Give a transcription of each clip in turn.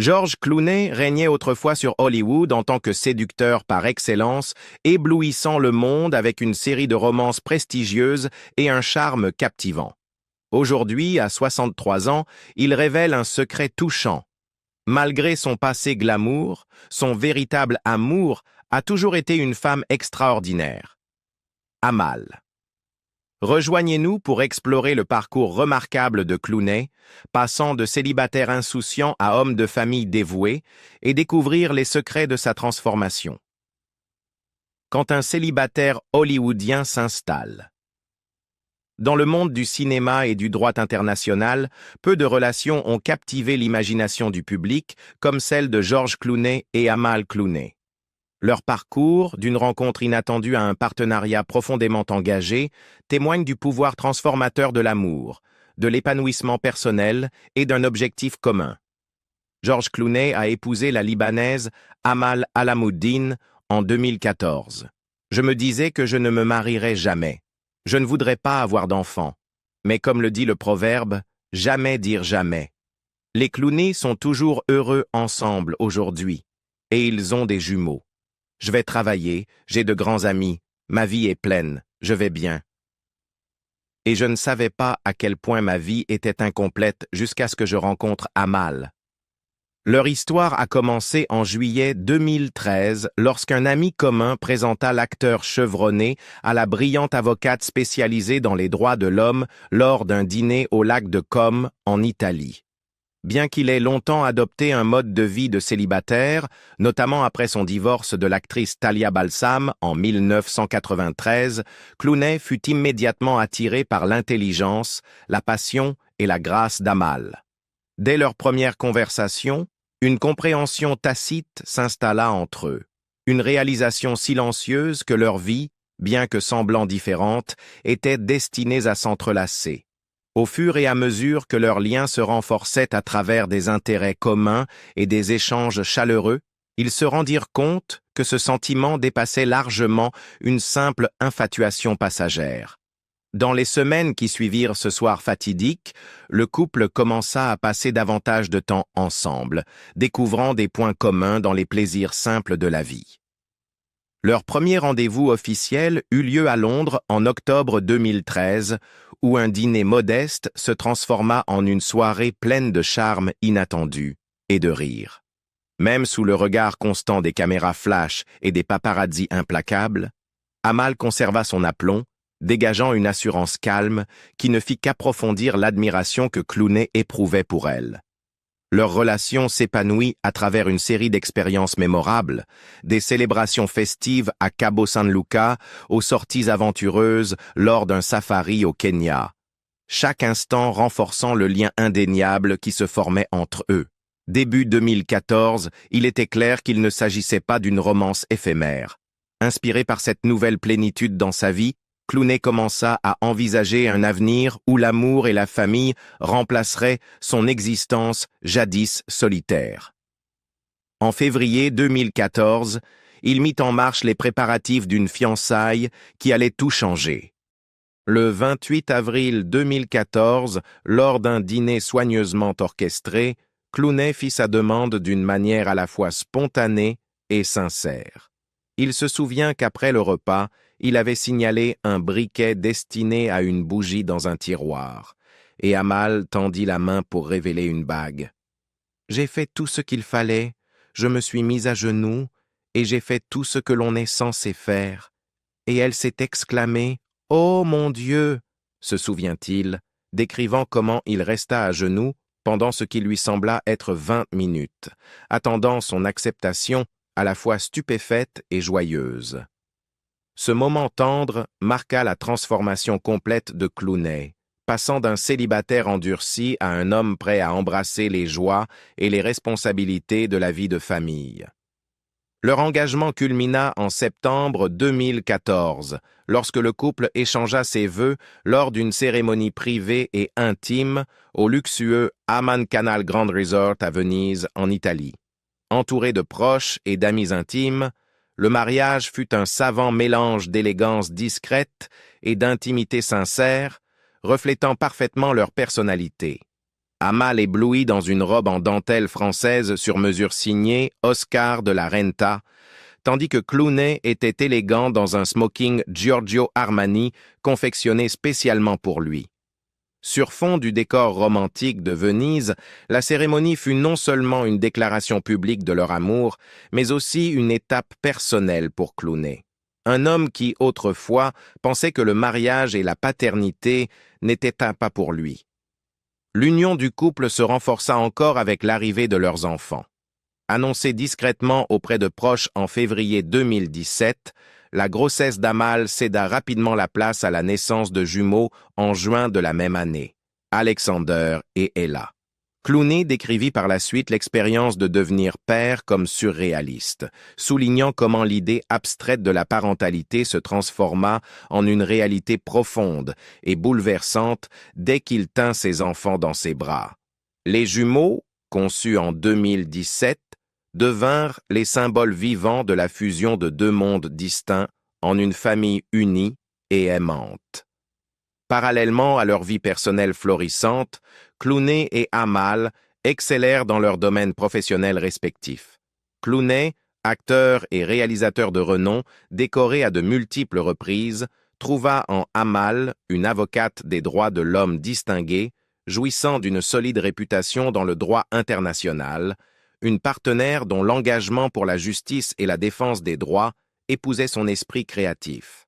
George Clooney régnait autrefois sur Hollywood en tant que séducteur par excellence, éblouissant le monde avec une série de romances prestigieuses et un charme captivant. Aujourd'hui, à 63 ans, il révèle un secret touchant. Malgré son passé glamour, son véritable amour a toujours été une femme extraordinaire. Amal. Rejoignez-nous pour explorer le parcours remarquable de Clooney, passant de célibataire insouciant à homme de famille dévoué, et découvrir les secrets de sa transformation. Quand un célibataire hollywoodien s'installe. Dans le monde du cinéma et du droit international, peu de relations ont captivé l'imagination du public, comme celle de George Clooney et Amal Clooney. Leur parcours, d'une rencontre inattendue à un partenariat profondément engagé, témoigne du pouvoir transformateur de l'amour, de l'épanouissement personnel et d'un objectif commun. George Clooney a épousé la Libanaise Amal Alamuddin en 2014. Je me disais que je ne me marierais jamais. Je ne voudrais pas avoir d'enfants. Mais comme le dit le proverbe, jamais dire jamais. Les Clooney sont toujours heureux ensemble aujourd'hui, et ils ont des jumeaux. Je vais travailler, j'ai de grands amis, ma vie est pleine, je vais bien. Et je ne savais pas à quel point ma vie était incomplète jusqu'à ce que je rencontre Amal. Leur histoire a commencé en juillet 2013 lorsqu'un ami commun présenta l'acteur chevronné à la brillante avocate spécialisée dans les droits de l'homme lors d'un dîner au lac de Comme, en Italie. Bien qu'il ait longtemps adopté un mode de vie de célibataire, notamment après son divorce de l'actrice Talia Balsam en 1993, Clooney fut immédiatement attiré par l'intelligence, la passion et la grâce d'Amal. Dès leur première conversation, une compréhension tacite s'installa entre eux, une réalisation silencieuse que leur vie, bien que semblant différente, était destinée à s'entrelacer. Au fur et à mesure que leurs liens se renforçaient à travers des intérêts communs et des échanges chaleureux, ils se rendirent compte que ce sentiment dépassait largement une simple infatuation passagère. Dans les semaines qui suivirent ce soir fatidique, le couple commença à passer davantage de temps ensemble, découvrant des points communs dans les plaisirs simples de la vie. Leur premier rendez-vous officiel eut lieu à Londres en octobre 2013, où un dîner modeste se transforma en une soirée pleine de charme inattendu et de rire. Même sous le regard constant des caméras flash et des paparazzis implacables, Amal conserva son aplomb, dégageant une assurance calme qui ne fit qu'approfondir l'admiration que Clooney éprouvait pour elle. Leur relation s'épanouit à travers une série d'expériences mémorables, des célébrations festives à Cabo San Lucas aux sorties aventureuses lors d'un safari au Kenya, chaque instant renforçant le lien indéniable qui se formait entre eux. Début 2014, il était clair qu'il ne s'agissait pas d'une romance éphémère. Inspiré par cette nouvelle plénitude dans sa vie, Clooney commença à envisager un avenir où l'amour et la famille remplaceraient son existence jadis solitaire. En février 2014, il mit en marche les préparatifs d'une fiançaille qui allait tout changer. Le 28 avril 2014, lors d'un dîner soigneusement orchestré, Clooney fit sa demande d'une manière à la fois spontanée et sincère. Il se souvient qu'après le repas, il avait signalé un briquet destiné à une bougie dans un tiroir, et Amal tendit la main pour révéler une bague. « J'ai fait tout ce qu'il fallait, je me suis mise à genoux, et j'ai fait tout ce que l'on est censé faire. » Et elle s'est exclamée « Oh mon Dieu !» se souvient-il, décrivant comment il resta à genoux pendant ce qui lui sembla être 20 minutes, attendant son acceptation à la fois stupéfaite et joyeuse. Ce moment tendre marqua la transformation complète de Clooney, passant d'un célibataire endurci à un homme prêt à embrasser les joies et les responsabilités de la vie de famille. Leur engagement culmina en septembre 2014, lorsque le couple échangea ses vœux lors d'une cérémonie privée et intime au luxueux Aman Canal Grand Resort à Venise, en Italie. Entouré de proches et d'amis intimes, le mariage fut un savant mélange d'élégance discrète et d'intimité sincère, reflétant parfaitement leur personnalité. Amal ébloui dans une robe en dentelle française sur mesure signée Oscar de la Renta, tandis que Clooney était élégant dans un smoking Giorgio Armani confectionné spécialement pour lui. Sur fond du décor romantique de Venise, la cérémonie fut non seulement une déclaration publique de leur amour, mais aussi une étape personnelle pour Clooney. Un homme qui, autrefois, pensait que le mariage et la paternité n'étaient pas pour lui. L'union du couple se renforça encore avec l'arrivée de leurs enfants. Annoncée discrètement auprès de proches en février 2017, la grossesse d'Amal céda rapidement la place à la naissance de jumeaux en juin de la même année, Alexander et Ella. Clooney décrivit par la suite l'expérience de devenir père comme surréaliste, soulignant comment l'idée abstraite de la parentalité se transforma en une réalité profonde et bouleversante dès qu'il tint ses enfants dans ses bras. Les jumeaux, conçus en 2017, devinrent les symboles vivants de la fusion de deux mondes distincts en une famille unie et aimante. Parallèlement à leur vie personnelle florissante, Clooney et Amal excellèrent dans leurs domaines professionnels respectifs. Clooney, acteur et réalisateur de renom, décoré à de multiples reprises, trouva en Amal une avocate des droits de l'homme distinguée, jouissant d'une solide réputation dans le droit international, une partenaire dont l'engagement pour la justice et la défense des droits épousait son esprit créatif.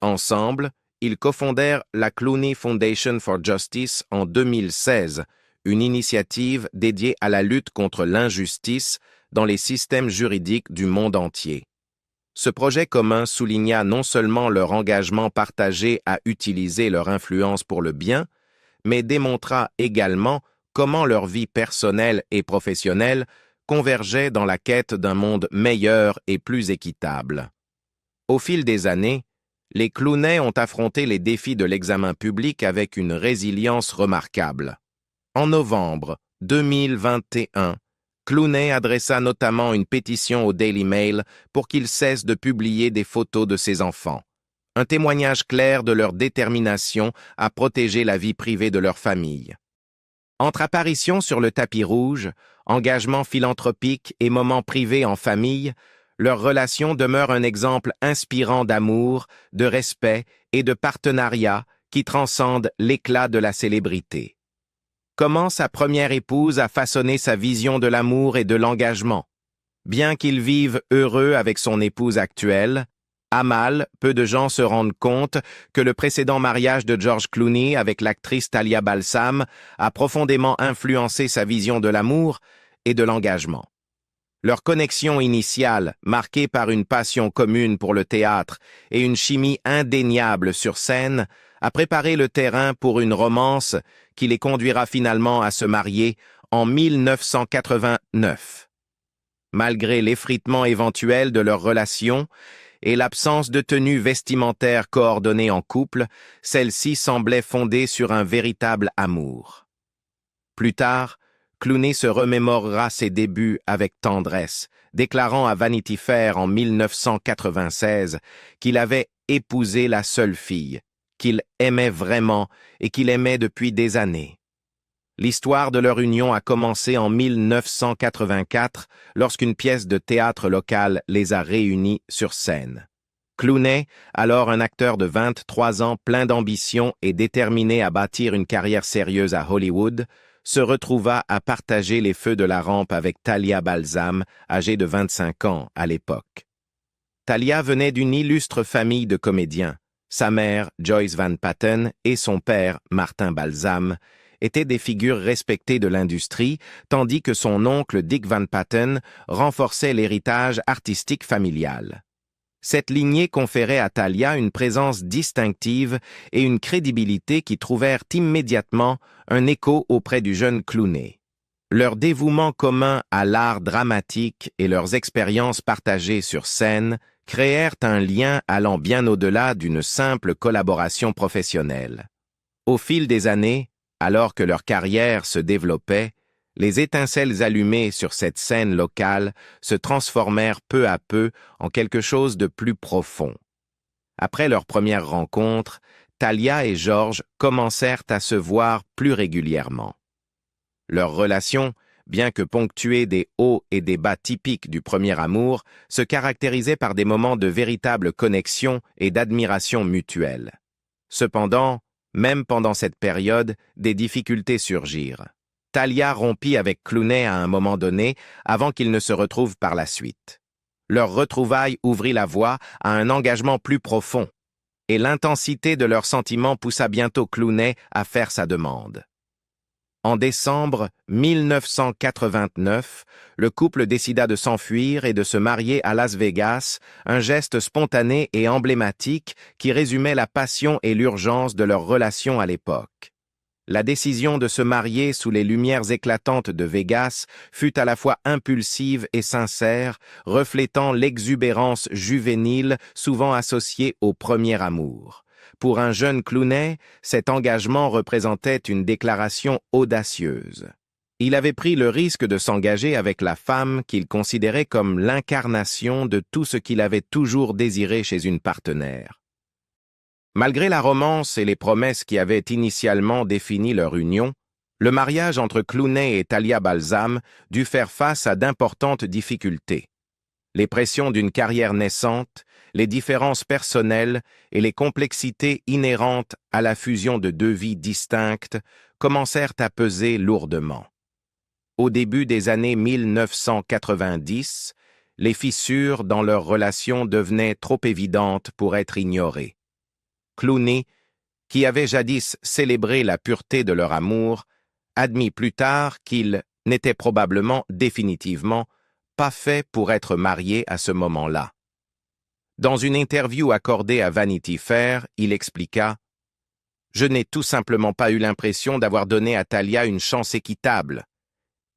Ensemble, ils cofondèrent la Clooney Foundation for Justice en 2016, une initiative dédiée à la lutte contre l'injustice dans les systèmes juridiques du monde entier. Ce projet commun souligna non seulement leur engagement partagé à utiliser leur influence pour le bien, mais démontra également comment leur vie personnelle et professionnelle convergeaient dans la quête d'un monde meilleur et plus équitable. Au fil des années, les Clooney ont affronté les défis de l'examen public avec une résilience remarquable. En novembre 2021, Clooney adressa notamment une pétition au Daily Mail pour qu'il cesse de publier des photos de ses enfants. Un témoignage clair de leur détermination à protéger la vie privée de leur famille. Entre apparitions sur le tapis rouge, engagement philanthropique et moments privés en famille, leur relation demeure un exemple inspirant d'amour, de respect et de partenariat qui transcende l'éclat de la célébrité. Comment sa première épouse a façonné sa vision de l'amour et de l'engagement? Bien qu'il vive heureux avec son épouse actuelle, Amal, peu de gens se rendent compte que le précédent mariage de George Clooney avec l'actrice Talia Balsam a profondément influencé sa vision de l'amour et de l'engagement. Leur connexion initiale, marquée par une passion commune pour le théâtre et une chimie indéniable sur scène, a préparé le terrain pour une romance qui les conduira finalement à se marier en 1989. Malgré l'effritement éventuel de leur relation, et l'absence de tenue vestimentaire coordonnée en couple, celle-ci semblait fondée sur un véritable amour. Plus tard, Clooney se remémorera ses débuts avec tendresse, déclarant à Vanity Fair en 1996 qu'il avait épousé la seule fille, qu'il aimait vraiment et qu'il aimait depuis des années. L'histoire de leur union a commencé en 1984 lorsqu'une pièce de théâtre locale les a réunis sur scène. Clooney, alors un acteur de 23 ans plein d'ambition et déterminé à bâtir une carrière sérieuse à Hollywood, se retrouva à partager les feux de la rampe avec Talia Balsam, âgée de 25 ans à l'époque. Talia venait d'une illustre famille de comédiens. Sa mère, Joyce Van Patten, et son père, Martin Balsam, étaient des figures respectées de l'industrie, tandis que son oncle Dick Van Patten renforçait l'héritage artistique familial. Cette lignée conférait à Talia une présence distinctive et une crédibilité qui trouvèrent immédiatement un écho auprès du jeune Clooney. Leur dévouement commun à l'art dramatique et leurs expériences partagées sur scène créèrent un lien allant bien au-delà d'une simple collaboration professionnelle. Au fil des années, alors que leur carrière se développait, les étincelles allumées sur cette scène locale se transformèrent peu à peu en quelque chose de plus profond. Après leur première rencontre, Talia et George commencèrent à se voir plus régulièrement. Leur relation, bien que ponctuée des hauts et des bas typiques du premier amour, se caractérisait par des moments de véritable connexion et d'admiration mutuelle. Cependant, même pendant cette période, des difficultés surgirent. Talia rompit avec Clooney à un moment donné, avant qu'ils ne se retrouvent par la suite. Leur retrouvaille ouvrit la voie à un engagement plus profond, et l'intensité de leurs sentiments poussa bientôt Clooney à faire sa demande. En décembre 1989, le couple décida de s'enfuir et de se marier à Las Vegas, un geste spontané et emblématique qui résumait la passion et l'urgence de leur relation à l'époque. La décision de se marier sous les lumières éclatantes de Vegas fut à la fois impulsive et sincère, reflétant l'exubérance juvénile souvent associée au premier amour. Pour un jeune Clooney, cet engagement représentait une déclaration audacieuse. Il avait pris le risque de s'engager avec la femme qu'il considérait comme l'incarnation de tout ce qu'il avait toujours désiré chez une partenaire. Malgré la romance et les promesses qui avaient initialement défini leur union, le mariage entre Clooney et Talia Balsam dut faire face à d'importantes difficultés. Les pressions d'une carrière naissante, les différences personnelles et les complexités inhérentes à la fusion de deux vies distinctes commencèrent à peser lourdement. Au début des années 1990, les fissures dans leur relation devenaient trop évidentes pour être ignorées. Clooney, qui avait jadis célébré la pureté de leur amour, admit plus tard qu'il n'était probablement définitivement pas fait pour être marié à ce moment-là. Dans une interview accordée à Vanity Fair, il expliqua « Je n'ai tout simplement pas eu l'impression d'avoir donné à Talia une chance équitable. »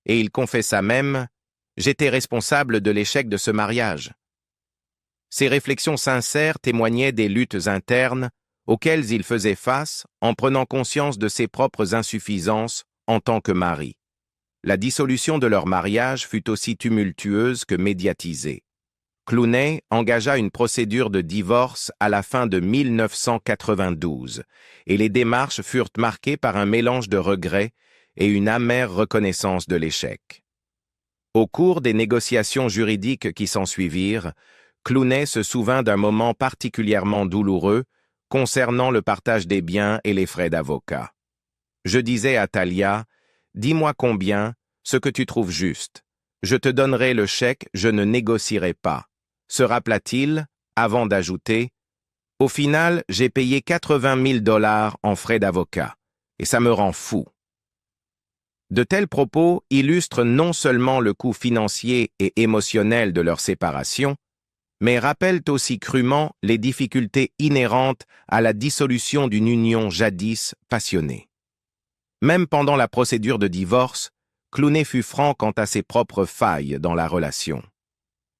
Et il confessa même « J'étais responsable de l'échec de ce mariage. » Ces réflexions sincères témoignaient des luttes internes auxquelles il faisait face en prenant conscience de ses propres insuffisances en tant que mari. La dissolution de leur mariage fut aussi tumultueuse que médiatisée. Clooney engagea une procédure de divorce à la fin de 1992, et les démarches furent marquées par un mélange de regrets et une amère reconnaissance de l'échec. Au cours des négociations juridiques qui s'ensuivirent, Clooney se souvint d'un moment particulièrement douloureux concernant le partage des biens et les frais d'avocat. Je disais à Talia, « Dis-moi combien, ce que tu trouves juste. Je te donnerai le chèque, je ne négocierai pas. » Se rappela-t-il, avant d'ajouter, « Au final, j'ai payé 80 000 $ en frais d'avocat, et ça me rend fou. » De tels propos illustrent non seulement le coût financier et émotionnel de leur séparation, mais rappellent aussi crûment les difficultés inhérentes à la dissolution d'une union jadis passionnée. Même pendant la procédure de divorce, Clooney fut franc quant à ses propres failles dans la relation.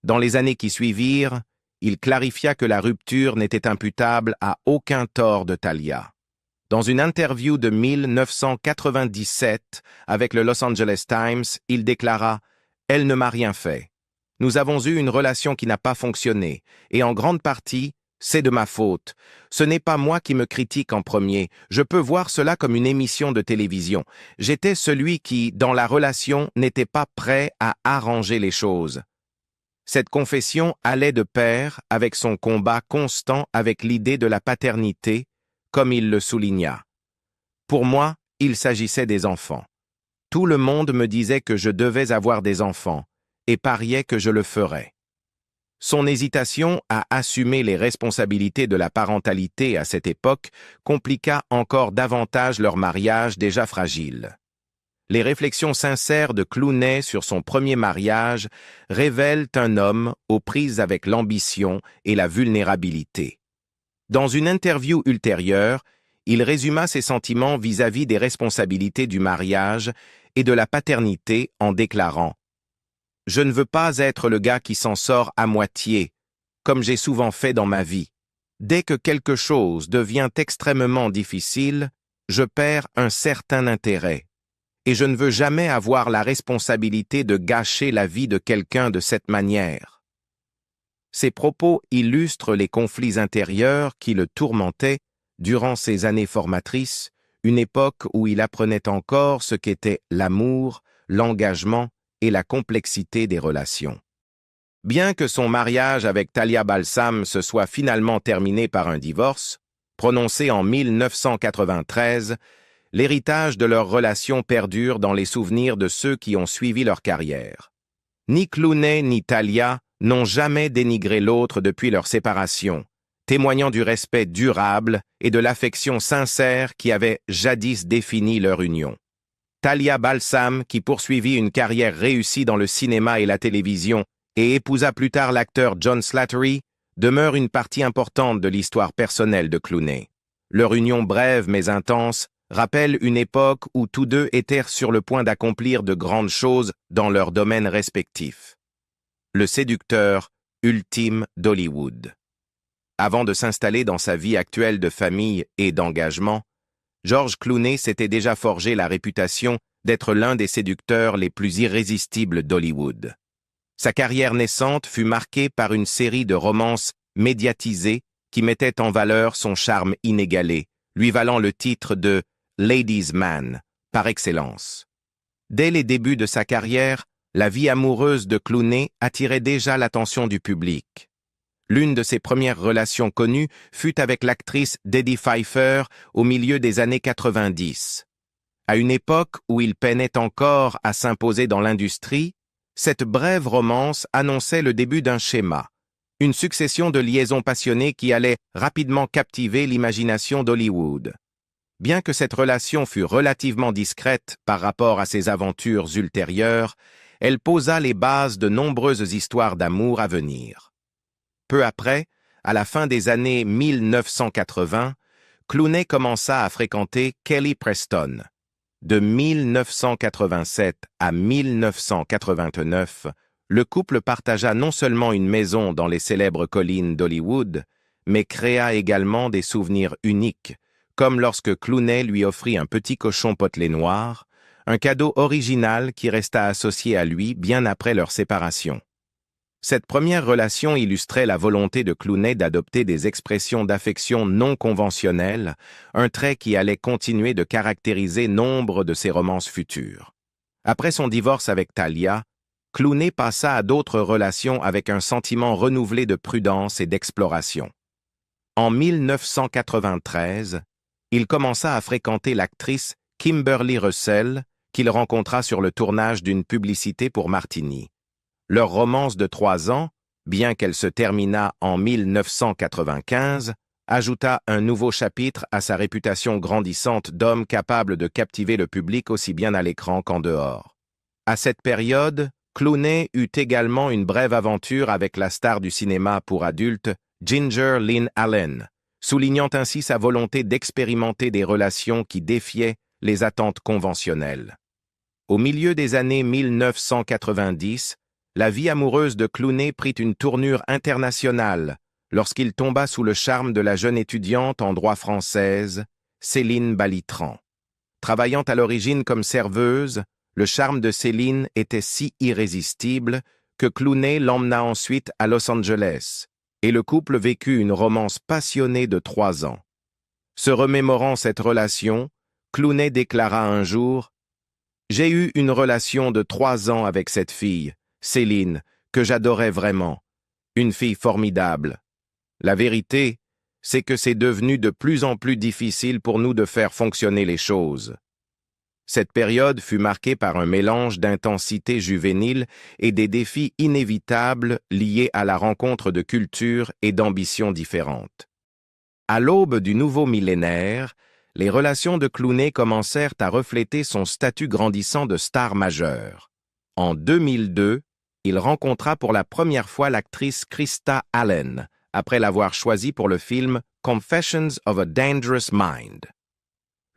Dans les années qui suivirent, il clarifia que la rupture n'était imputable à aucun tort de Talia. Dans une interview de 1997 avec le Los Angeles Times, il déclara « Elle ne m'a rien fait. Nous avons eu une relation qui n'a pas fonctionné, et en grande partie, c'est de ma faute. Ce n'est pas moi qui me critique en premier. Je peux voir cela comme une émission de télévision. J'étais celui qui, dans la relation, n'était pas prêt à arranger les choses. » Cette confession allait de pair avec son combat constant avec l'idée de la paternité, comme il le souligna. Pour moi, il s'agissait des enfants. Tout le monde me disait que je devais avoir des enfants, et pariait que je le ferais. Son hésitation à assumer les responsabilités de la parentalité à cette époque compliqua encore davantage leur mariage déjà fragile. Les réflexions sincères de Clooney sur son premier mariage révèlent un homme aux prises avec l'ambition et la vulnérabilité. Dans une interview ultérieure, il résuma ses sentiments vis-à-vis des responsabilités du mariage et de la paternité en déclarant « Je ne veux pas être le gars qui s'en sort à moitié, comme j'ai souvent fait dans ma vie. Dès que quelque chose devient extrêmement difficile, je perds un certain intérêt. Et je ne veux jamais avoir la responsabilité de gâcher la vie de quelqu'un de cette manière. » Ces propos illustrent les conflits intérieurs qui le tourmentaient durant ces années formatrices, une époque où il apprenait encore ce qu'était l'amour, l'engagement et la complexité des relations. Bien que son mariage avec Talia Balsam se soit finalement terminé par un divorce, prononcé en 1993, l'héritage de leur relation perdure dans les souvenirs de ceux qui ont suivi leur carrière. Ni Clooney ni Talia n'ont jamais dénigré l'autre depuis leur séparation, témoignant du respect durable et de l'affection sincère qui avait jadis défini leur union. Talia Balsam, qui poursuivit une carrière réussie dans le cinéma et la télévision et épousa plus tard l'acteur John Slattery, demeure une partie importante de l'histoire personnelle de Clooney. Leur union brève mais intense rappelle une époque où tous deux étaient sur le point d'accomplir de grandes choses dans leurs domaines respectifs. Le séducteur ultime d'Hollywood. Avant de s'installer dans sa vie actuelle de famille et d'engagement, George Clooney s'était déjà forgé la réputation d'être l'un des séducteurs les plus irrésistibles d'Hollywood. Sa carrière naissante fut marquée par une série de romances médiatisées qui mettaient en valeur son charme inégalé, lui valant le titre de « Ladies' Man » par excellence. Dès les débuts de sa carrière, la vie amoureuse de Clooney attirait déjà l'attention du public. L'une de ses premières relations connues fut avec l'actrice Dedie Pfeiffer au milieu des années 90. À une époque où il peinait encore à s'imposer dans l'industrie, cette brève romance annonçait le début d'un schéma, une succession de liaisons passionnées qui allait rapidement captiver l'imagination d'Hollywood. Bien que cette relation fût relativement discrète par rapport à ses aventures ultérieures, elle posa les bases de nombreuses histoires d'amour à venir. Peu après, à la fin des années 1980, Clooney commença à fréquenter Kelly Preston. De 1987 à 1989, le couple partagea non seulement une maison dans les célèbres collines d'Hollywood, mais créa également des souvenirs uniques, comme lorsque Clooney lui offrit un petit cochon potelé noir, un cadeau original qui resta associé à lui bien après leur séparation. Cette première relation illustrait la volonté de Clooney d'adopter des expressions d'affection non conventionnelles, un trait qui allait continuer de caractériser nombre de ses romances futures. Après son divorce avec Talia, Clooney passa à d'autres relations avec un sentiment renouvelé de prudence et d'exploration. En 1993, il commença à fréquenter l'actrice Kimberly Russell, qu'il rencontra sur le tournage d'une publicité pour Martini. Leur romance de 3 ans, bien qu'elle se terminât en 1995, ajouta un nouveau chapitre à sa réputation grandissante d'homme capable de captiver le public aussi bien à l'écran qu'en dehors. À cette période, Clooney eut également une brève aventure avec la star du cinéma pour adultes, Ginger Lynn Allen, soulignant ainsi sa volonté d'expérimenter des relations qui défiaient les attentes conventionnelles. Au milieu des années 1990, la vie amoureuse de Clooney prit une tournure internationale lorsqu'il tomba sous le charme de la jeune étudiante en droit française, Céline Balitran. Travaillant à l'origine comme serveuse, le charme de Céline était si irrésistible que Clooney l'emmena ensuite à Los Angeles, et le couple vécut une romance passionnée de 3 ans. Se remémorant cette relation, Clooney déclara un jour « J'ai eu une relation de 3 ans avec cette fille, Céline, que j'adorais vraiment. Une fille formidable. La vérité, c'est que c'est devenu de plus en plus difficile pour nous de faire fonctionner les choses. » Cette période fut marquée par un mélange d'intensité juvénile et des défis inévitables liés à la rencontre de cultures et d'ambitions différentes. À l'aube du nouveau millénaire, les relations de Clooney commencèrent à refléter son statut grandissant de star majeure. En 2002, il rencontra pour la première fois l'actrice Krista Allen, après l'avoir choisie pour le film Confessions of a Dangerous Mind.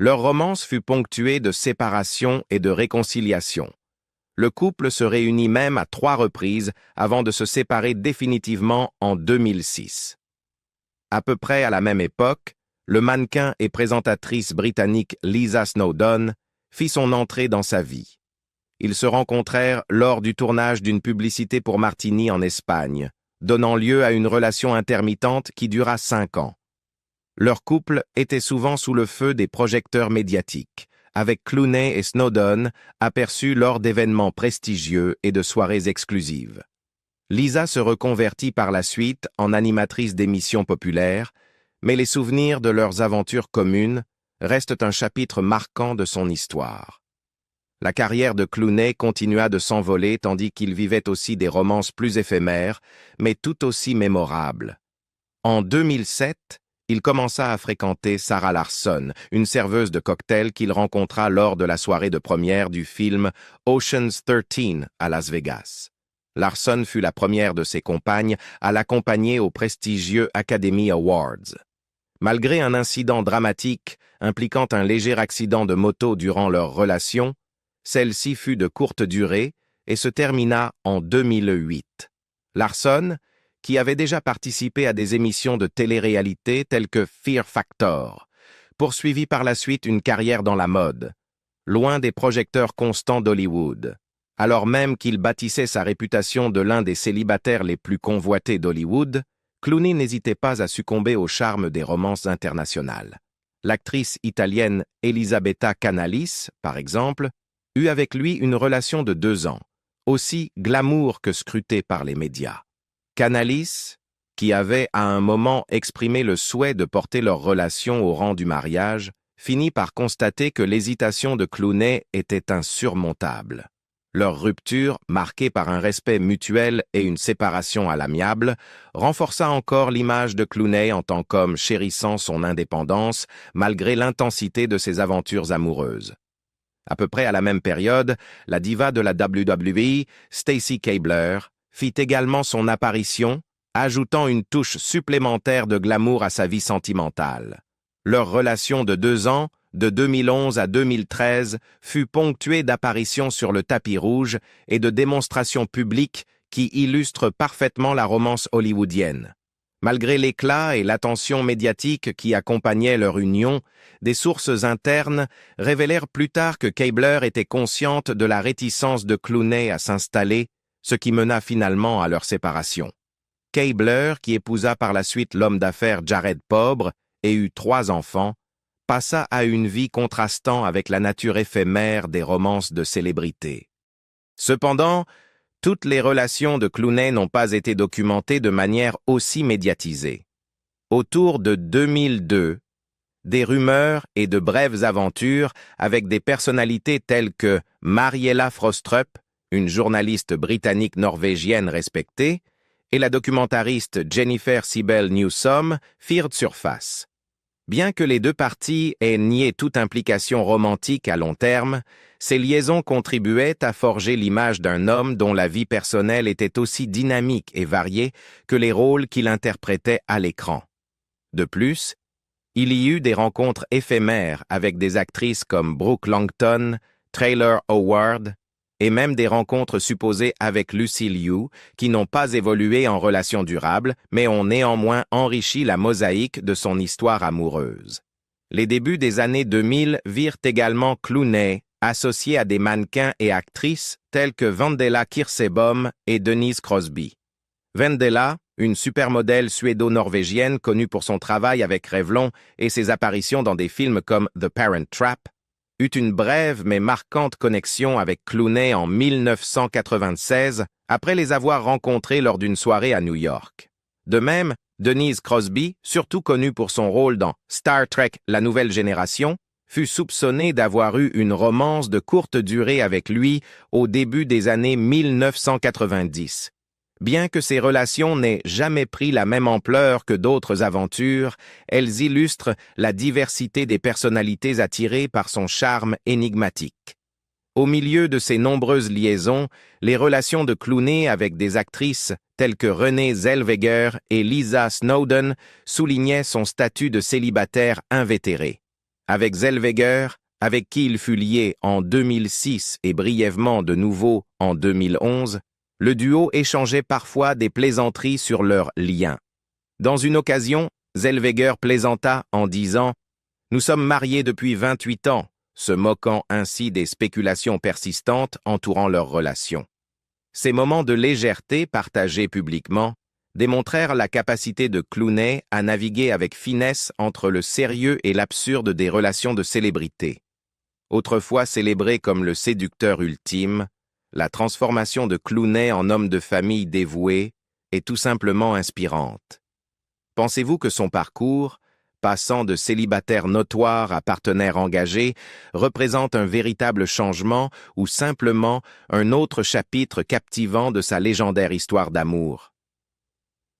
Leur romance fut ponctuée de séparation et de réconciliation. Le couple se réunit même à 3 reprises avant de se séparer définitivement en 2006. À peu près à la même époque, le mannequin et présentatrice britannique Lisa Snowdon fit son entrée dans sa vie. Ils se rencontrèrent lors du tournage d'une publicité pour Martini en Espagne, donnant lieu à une relation intermittente qui dura 5 ans. Leur couple était souvent sous le feu des projecteurs médiatiques, avec Clooney et Snowden aperçus lors d'événements prestigieux et de soirées exclusives. Lisa se reconvertit par la suite en animatrice d'émissions populaires, mais les souvenirs de leurs aventures communes restent un chapitre marquant de son histoire. La carrière de Clooney continua de s'envoler tandis qu'il vivait aussi des romances plus éphémères, mais tout aussi mémorables. En 2007, il commença à fréquenter Sarah Larson, une serveuse de cocktail qu'il rencontra lors de la soirée de première du film Ocean's 13 à Las Vegas. Larson fut la première de ses compagnes à l'accompagner aux prestigieux Academy Awards. Malgré un incident dramatique impliquant un léger accident de moto durant leur relation, celle-ci fut de courte durée et se termina en 2008. Larson, qui avait déjà participé à des émissions de télé-réalité telles que Fear Factor, poursuivit par la suite une carrière dans la mode, loin des projecteurs constants d'Hollywood. Alors même qu'il bâtissait sa réputation de l'un des célibataires les plus convoités d'Hollywood, Clooney n'hésitait pas à succomber au charme des romances internationales. L'actrice italienne Elisabetta Canalis, par exemple, eut avec lui une relation de 2 ans, aussi glamour que scrutée par les médias. Canalis, qui avait à un moment exprimé le souhait de porter leur relation au rang du mariage, finit par constater que l'hésitation de Clooney était insurmontable. Leur rupture, marquée par un respect mutuel et une séparation à l'amiable, renforça encore l'image de Clooney en tant qu'homme chérissant son indépendance malgré l'intensité de ses aventures amoureuses. À peu près à la même période, la diva de la WWE, Stacy Keibler, fit également son apparition, ajoutant une touche supplémentaire de glamour à sa vie sentimentale. Leur relation de 2 ans, de 2011 à 2013, fut ponctuée d'apparitions sur le tapis rouge et de démonstrations publiques qui illustrent parfaitement la romance hollywoodienne. Malgré l'éclat et l'attention médiatique qui accompagnaient leur union, des sources internes révélèrent plus tard que Keibler était consciente de la réticence de Clooney à s'installer, ce qui mena finalement à leur séparation. Keibler, qui épousa par la suite l'homme d'affaires Jared Pobre et eut 3 enfants, passa à une vie contrastant avec la nature éphémère des romances de célébrités. Cependant, toutes les relations de Clooney n'ont pas été documentées de manière aussi médiatisée. Autour de 2002, des rumeurs et de brèves aventures avec des personnalités telles que Mariella Frostrup, une journaliste britannique-norvégienne respectée, et la documentariste Jennifer Sibel Newsom firent surface. Bien que les 2 parties aient nié toute implication romantique à long terme, ces liaisons contribuaient à forger l'image d'un homme dont la vie personnelle était aussi dynamique et variée que les rôles qu'il interprétait à l'écran. De plus, il y eut des rencontres éphémères avec des actrices comme Brooke Langton, Traylor Howard, et même des rencontres supposées avec Lucy Liu, qui n'ont pas évolué en relations durables, mais ont néanmoins enrichi la mosaïque de son histoire amoureuse. Les débuts des années 2000 virent également Clooney associé à des mannequins et actrices tels que Vendela Kirsebom et Denise Crosby. Vendela, une supermodèle suédo-norvégienne connue pour son travail avec Revlon et ses apparitions dans des films comme The Parent Trap, eut une brève mais marquante connexion avec Clooney en 1996 après les avoir rencontrés lors d'une soirée à New York. De même, Denise Crosby, surtout connue pour son rôle dans Star Trek La Nouvelle Génération, fut soupçonnée d'avoir eu une romance de courte durée avec lui au début des années 1990. Bien que ces relations n'aient jamais pris la même ampleur que d'autres aventures, elles illustrent la diversité des personnalités attirées par son charme énigmatique. Au milieu de ces nombreuses liaisons, les relations de Clooney avec des actrices telles que Renée Zellweger et Lisa Snowden soulignaient son statut de célibataire invétéré. Avec Zellweger, avec qui il fut lié en 2006 et brièvement de nouveau en 2011, le duo échangeait parfois des plaisanteries sur leur lien. Dans une occasion, Zellweger plaisanta en disant « Nous sommes mariés depuis 28 ans », se moquant ainsi des spéculations persistantes entourant leur relation. Ces moments de légèreté partagés publiquement démontrèrent la capacité de Clooney à naviguer avec finesse entre le sérieux et l'absurde des relations de célébrité. Autrefois célébré comme le séducteur ultime, la transformation de Clooney en homme de famille dévoué est tout simplement inspirante. Pensez-vous que son parcours, passant de célibataire notoire à partenaire engagé, représente un véritable changement ou simplement un autre chapitre captivant de sa légendaire histoire d'amour?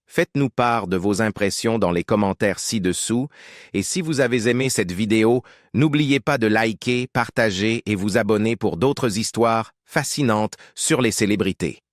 Faites-nous part de vos impressions dans les commentaires ci-dessous, et si vous avez aimé cette vidéo, n'oubliez pas de liker, partager et vous abonner pour d'autres histoires fascinantes sur les célébrités.